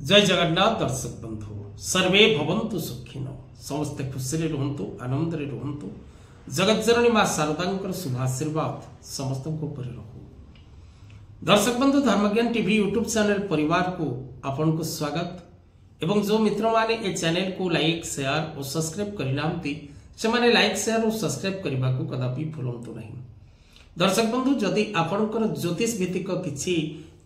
जय जगन्नाथ दर्शक बंधु सर्वे भवन्तु सुखिनो समस्ते खुशी रुहंतु आनंद रुहंतु जगत जननी मां शारदांकर शुभाशीर्वाद समस्त ऊपर रहू। दर्शक बंधु धर्मज्ञान टीवी यूट्यूब चैनल परिवार को आपन को स्वागत एवं जो मित्र माने ए चैनल को लाइक शेयर और सब्सक्राइब करिनांती से माने लाइक शेयर और सब्सक्राइब करबा को कदापि भूलंतु नहीं। दर्शक बंधु जदि आपनकर ज्योतिष भित्तिक किछि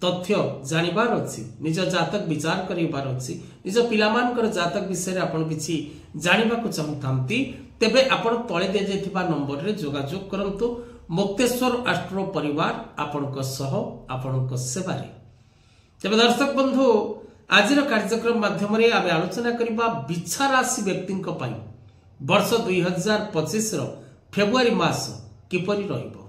तथ्य जानिबार अछि निज जातक विचार करिबार अछि निज पिलामानकर जातक विषय आपण किछि जानिबा को चाहतांती तेबे आपण तळे दे जेथिबा नंबर रे जोगाजोग करंतु मुक्तेश्वर एस्ट्रो परिवार आपणक सह आपणक सेवा रे। तेबे दर्शक बंधु आजिर कार्यक्रम माध्यम रे आमे आलोचना करिबा बिच्छा राशि व्यक्तिंक पई वर्ष 2025 रो फेब्रुआरी मास किपरि रहिबो।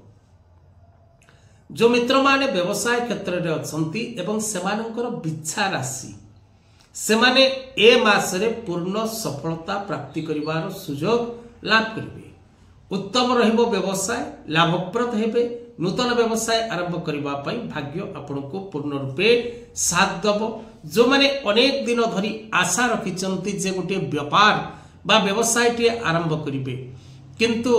जो मित्र माने व्यवसाय क्षेत्र रे अछंती एवं सेमानकर बिच्छा राशि सेमाने ए मास रे पूर्ण सफलता प्राप्ति करिवार सुजोग लाभ करिवे। उत्तम रहिबो व्यवसाय लाभप्रद हेबे। नूतन व्यवसाय आरंभ करिबा पई भाग्य आपनको पूर्ण रूपे साथ दबो। जो माने अनेक दिन धरि आशा रखिचंती जे गोटे व्यापार बा व्यवसाय टी आरंभ करिवे किंतु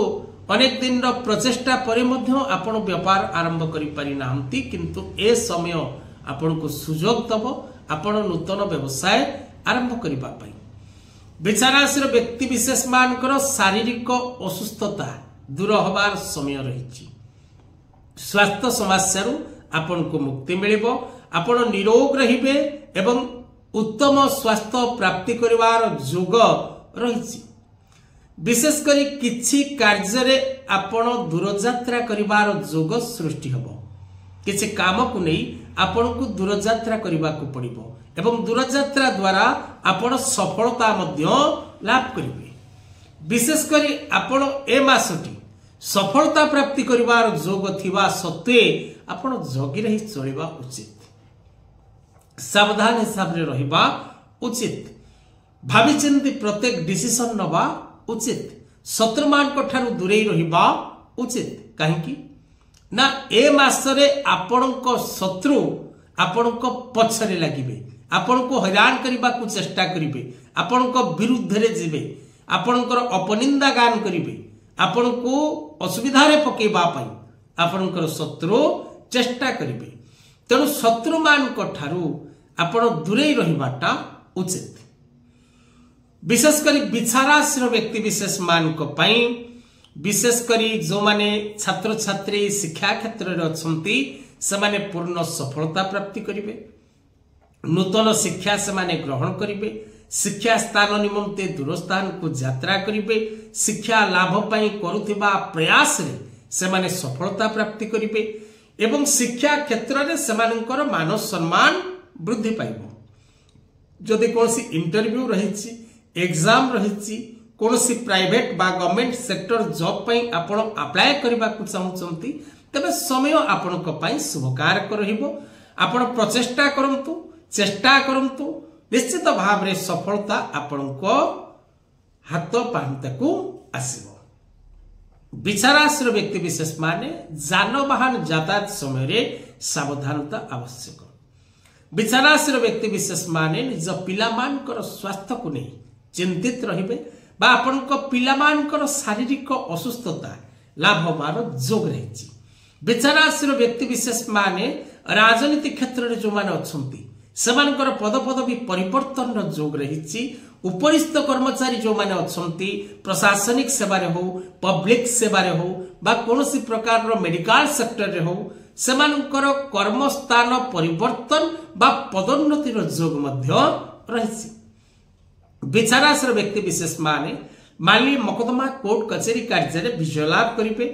अनेक दिन प्रचेष्टा परे मध्य आपण व्यापार आरंभ करि पारि नाहंती किंतु ए समय आपनको सुजोग दबो आपण नूतन व्यवसाय आरंभ करिबा पई। बिचाराशि व्यक्ति विशेष मानकर शारीरिक असुस्थता दूर होबार समय रहिछि। स्वास्थ्य समस्या रु आपनको मुक्ति मिलिबो। आपण निरोग रहिबे एवं उत्तम स्वास्थ्य प्राप्ति करिवार जोग रहिछि। विशेष करी किछि कार्य रे आपण दूरयात्रा करिवार जोग सृष्टि हबो। किछि काम को नै आपण को दूरयात्रा करिबा को पड़िबो एवं दूरयात्रा द्वारा आपण सफलता मध्य लाभ करिवे। विशेष करी आपण ए मासटी सफलता प्राप्ति करिवार जोग थिबा सत्वे आपण जगी रही चलिबा उचित। सावधान हिसाब रे रहिबा उचित। भाबी चिंती प्रत्येक डिसिजन नबा उचित। शत्रुमान को ठारू दूरे रहिबा उचित। काहेकि ना ए मासरे आपणको शत्रु आपणको पछरे लागिबे आपणको हैरान करिबा को चेष्टा करिबे आपणको विरुद्ध रे जिबे आपणकर अपनिंदा गान करिबे आपणको असुविधा रे पकेबा पई आपणकर शत्रु चेष्टा करिबे। तेनु शत्रुमान को ठारू आपण दूरे रहिबाटा उचित। विशेष करी बिछाराशि व्यक्ति विशेष मान को पई विशेष करी जो माने छात्र छात्री शिक्षा क्षेत्र रे अछंती से माने पूर्ण सफलता प्राप्ति करिवे। नूतन शिक्षा से माने ग्रहण करिवे। शिक्षा स्थान निमंते दूर स्थान को यात्रा करिवे। शिक्षा लाभ पई करुथिबा प्रयास रे से माने सफलता प्राप्ति करिवे एवं शिक्षा क्षेत्र रे से मानकर मान सम्मान वृद्धि पाइबो। जदि कोनसी इंटरव्यू रहिछि एग्जाम रहिछि कोनसी प्राइवेट बा गवर्नमेंट सेक्टर जॉब पई आपण अप्लाई करबा को चाहउचंती तबे समय आपणक पई शुभकारक रहिबो। आपण प्रचेष्टा करंतु चेष्टा करंतु निश्चित भाव रे सफलता आपणक हाथ पांते को आसीबो। बिचाराश्र व्यक्ति विशेष माने जानवाहन यातायात समय रे सावधानता आवश्यक। बिचाराश्र व्यक्ति विशेष माने निज पिलामानकर स्वास्थ्य को नहीं चिंतित रहिबे बा आपनक पिलामानकर शारीरिक असुस्थता लाभ होबार जोग रहिछि। बिचाराश्र व्यक्ति विशेष माने राजनीति क्षेत्र रे जो माने अछंती सेमानकर पद पदवी परिवर्तन रो जोग रहिछि। उपरिस्थ कर्मचारी जो माने अछंती प्रशासनिक सेवा रे हो पब्लिक सेवा रे हो बा कोनोसी प्रकार रो मेडिकल सेक्टर रे हो सेमानकर कर्मस्थान परिवर्तन बा पदोन्नति रो जोग मध्य रहिछि। बिचाराश्र व्यक्ति विशेष माने माली मकदमा कोर्ट कचेरी कार्य रे विजय लाभ करिवे।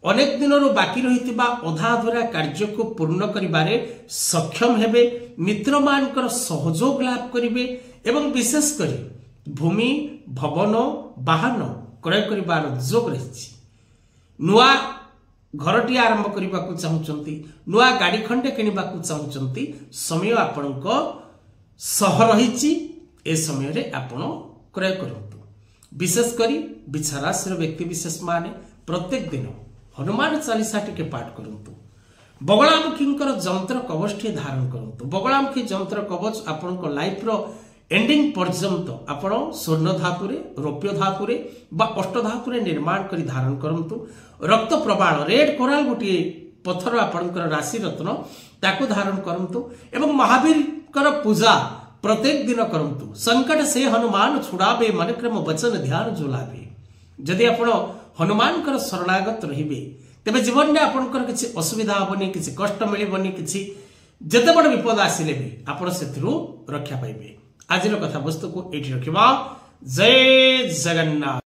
अनेक दिन रो बाकी रहितिबा अधा अधूरा कार्य को पूर्ण करिबारे सक्षम हेबे। मित्र मानकर सहयोग लाभ करिवे एवं विशेष करी भूमि भवन वाहन क्रय करिबार जोग रहिछि। नुआ घरटी आरंभ करिबा को चाहउचंती नुआ गाड़ी खंडे किनिबा को चाहउचंती समय आपणको सह रहिछि। ए समय रे आपण क्रय करंतु। विशेष करी बिछाराश्र व्यक्ति विशेष माने प्रत्येक दिन हनुमान चालीसा टिके पाठ करंतु। बगलामुखींकर जंत्र कवचटी धारण करंतु बगलामुखी जंत्र कवच आपण लाइफ रो एंडिंग पर्यंत आपण स्वर्ण धातुरे रौप्य धातुरे बा अष्ट धातुरे निर्माण करी धारण करंतु रक्त प्रबाल रेड कोराल गोटे पत्थर आपणकर राशि रत्न ताकू धारण करंतु एवं महावीर कर पूजा प्रत्येक दिन करंतु संकट से हनुमान छुड़ाबे मन क्रम वचन ध्यान झुलाबे जदि आपण हनुमान कर शरणागत रहिबे तेबे जीवन में आपणकर किछि असुविधा होबनी किछि कष्ट मिलिबनी किछि जते बड़ विपद आसिले भी आपण सेथिरु रक्षा पाइबे। आज कथा वस्तु को एठी रखिबा। जय जगन्नाथ।